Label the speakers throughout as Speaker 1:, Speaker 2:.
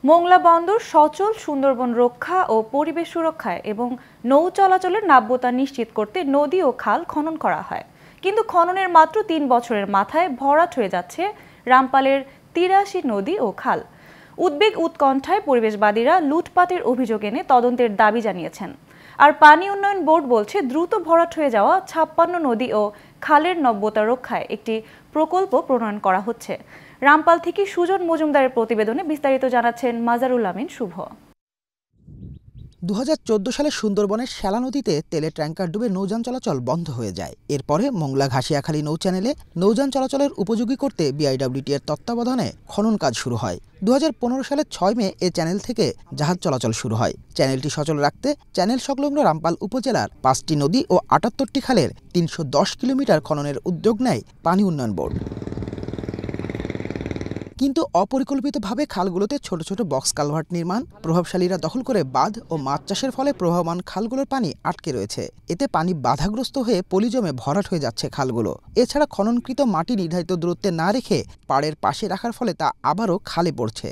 Speaker 1: মোংলা বন্দর সচল সুন্দরবন রক্ষা ও পরিবেশ সুরক্ষায় এবং নৌ চলাচলের নাব্যতা নিশ্চিত করতে নদী ও খাল খনন করা হয়, কিন্তু খননের মাত্র ৩ বছরের মাথায় ভরাট হয়ে যাচ্ছে রামপালের ৮৩ নদী ও খাল। উদ্বেগ উৎকণ্ঠায় পরিবেশবাদীরা লুটপাটের অভিযোগ এনে তদন্তের দাবি জানিয়েছেন। আর পানি উন্নয়ন বোর্ড বলছে দ্রুত ভরাট হয়ে যাওয়া ৫৬ নদী ও খালের নব্যতা রক্ষায় একটি প্রকল্প প্রণয়ন করা হচ্ছে। রামপাল থেকে সুজন মজুমদারের প্রতিবেদনে বিস্তারিত জানাচ্ছেন মাজারুল আমিন শুভ।
Speaker 2: ২০১৪ সালে সুন্দরবনের শ্যালা নদীতে তেলের ট্যাঙ্কার ডুবে নৌযান চলাচল বন্ধ হয়ে যায়। এরপরে মোংলা ঘাসিয়াখালী নৌ চ্যানেলে নৌযান চলাচলের উপযোগী করতে বিআইডব্লিউটি এর তত্ত্বাবধানে খনন কাজ শুরু হয়। ২০১৫ সালের ৬ মে এ চ্যানেল থেকে জাহাজ চলাচল শুরু হয়। চ্যানেলটি সচল রাখতে চ্যানেল সংলগ্ন রামপাল উপজেলার ৫টি নদী ও ৭৮টি খালের ৩১০ কিলোমিটার খননের উদ্যোগ নেয় পানি উন্নয়ন বোর্ড। কিন্তু অপরিকল্পিতভাবে খালগুলোতে ছোট ছোট বক্স কালভার্ট নির্মাণ, প্রভাবশালীরা দখল করে বাঁধ ও মাছ চাষের ফলে প্রবাহমান খালগুলোর পানি আটকে রয়েছে। এতে পানি বাধাগ্রস্ত হয়ে পলি জমে ভরাট হয়ে যাচ্ছে খালগুলো। এছাড়া খননকৃত মাটি নির্ধারিত দূরত্বে না রেখে পাড়ের পাশে রাখার ফলে তা আবারও খালে পড়ছে।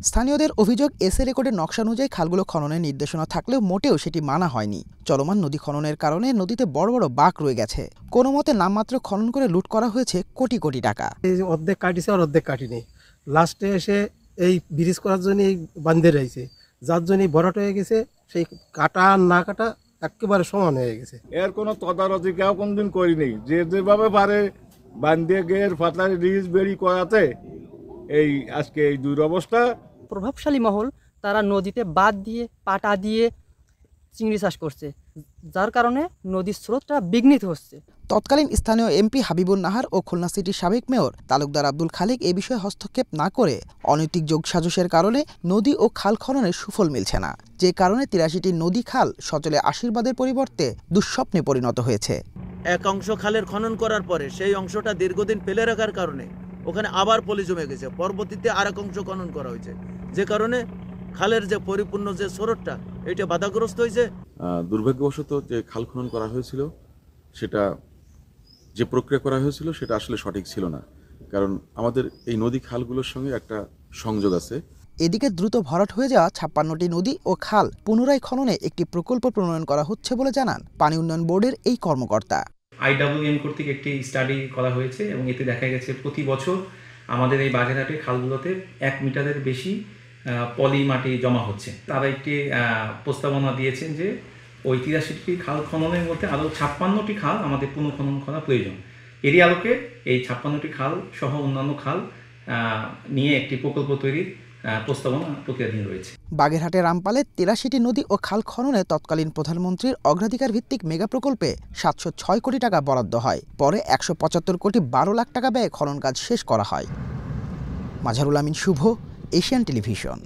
Speaker 2: স্থানীয়দের অভিযোগ, এসএ রেকর্ডের নকশা অনুযায়ী খালগুলো খননের নির্দেশনা থাকলেও মোটেও সেটি মানা হয়নি। চলমান নদী খননের কারণে নদীতে বড় বড় বাঁক রয়ে গেছে। কোনো মতে নামমাত্র খনন করে লুট করা হয়েছে কোটি কোটি টাকা।
Speaker 3: অর্ধেক কাটিছে আর অর্ধেক কাটিনি, লাস্টে এসে এই ব্রিজ করার জন্য বান্ধে রয়েছে, যার জন্য ভরাট হয়ে গেছে। সেই কাটা আর না কাটা একেবারে সমান হয়ে গেছে।
Speaker 4: এর কোনো তদারকি কেউ কোনদিন করিনি। যেভাবে পারে বান্ধে গের ফাতার রিজ বেরি করাতে এই আজকে এই দুরবস্থা।
Speaker 5: প্রভাবশালী মহল তারা নদীতে বাঁধ দিয়ে পাটা দিয়ে চিংড়ি চাষ করছে, যার কারণে নদীর স্রোতটা বিঘ্নিত হচ্ছে।
Speaker 2: তৎকালীন স্থানীয় এমপি হাবিবুন নাহার ও খুলনা সিটির সাবেক মেয়র তালুকদার আব্দুল খালিক এ বিষয়ে হস্তক্ষেপ না করে অনৈতিক যোগসাজশের কারণে নদী ও খাল খননের সুফল মিলছে না, যে কারণে ৮৩টি নদী খাল সচলে আশীর্বাদের পরিবর্তে দুঃস্বপ্নে পরিণত হয়েছে।
Speaker 6: এক অংশ খালের খনন করার পরে সেই অংশটা দীর্ঘদিন ফেলে রাখার কারণে ওখানে আবার পলি জমে গেছে। পরবর্তীতে আর এক অংশ খনন করা হয়েছে, যে কারণে খালের যে পরিপূর্ণ যে স্রোতটা এটা বাধাগ্রস্ত হয়েছে।
Speaker 7: দুর্ভাগ্যবশত যে খাল খনন করা হয়েছিল, সেটা যে প্রক্রিয়া করা হয়েছিল সেটা আসলে সঠিক ছিল না, কারণ আমাদের এই নদী খালগুলোর সঙ্গে একটা সংযোগ আছে।
Speaker 2: এদিকে দ্রুত ভরাট হয়ে যাওয়া ৫৬টি নদী ও খাল পুনরায় খননে একটি প্রকল্প প্রণয়ন করা হচ্ছে বলে জানান পানি উন্নয়ন বোর্ডের এই কর্মকর্তা।
Speaker 8: IWM কর্তৃক একটি স্টাডি করা হয়েছে এবং এতে দেখা গেছে প্রতি বছর আমাদের এই বাগেরহাটে খালগুলোতে ১ মিটারের বেশি পলি মাটি জমা হচ্ছে। তারা একটি প্রস্তাবনা দিয়েছেন যে ওই ৮৩টি খাল খননের মধ্যে আরও ৫৬টি খাল আমাদের পুনঃখনন করা প্রয়োজন। এরই আলোকে এই ৫৬টি খাল সহ অন্যান্য খাল নিয়ে একটি প্রকল্প তৈরির প্রস্তাবনা প্রক্রিয়াধীন রয়েছে।
Speaker 2: বাগেরহাটে রামপালে ৮৩টি নদী ও খাল খননে তৎকালীন প্রধানমন্ত্রীর অগ্রাধিকার ভিত্তিক মেগা প্রকল্পে ৭০৬ কোটি টাকা বরাদ্দ হয়। পরে ১৭৫ কোটি ১২ লাখ টাকা ব্যয়ে খনন কাজ শেষ করা হয়। মাজারুল আমিন শুভ, এশিয়ান টেলিভিশন।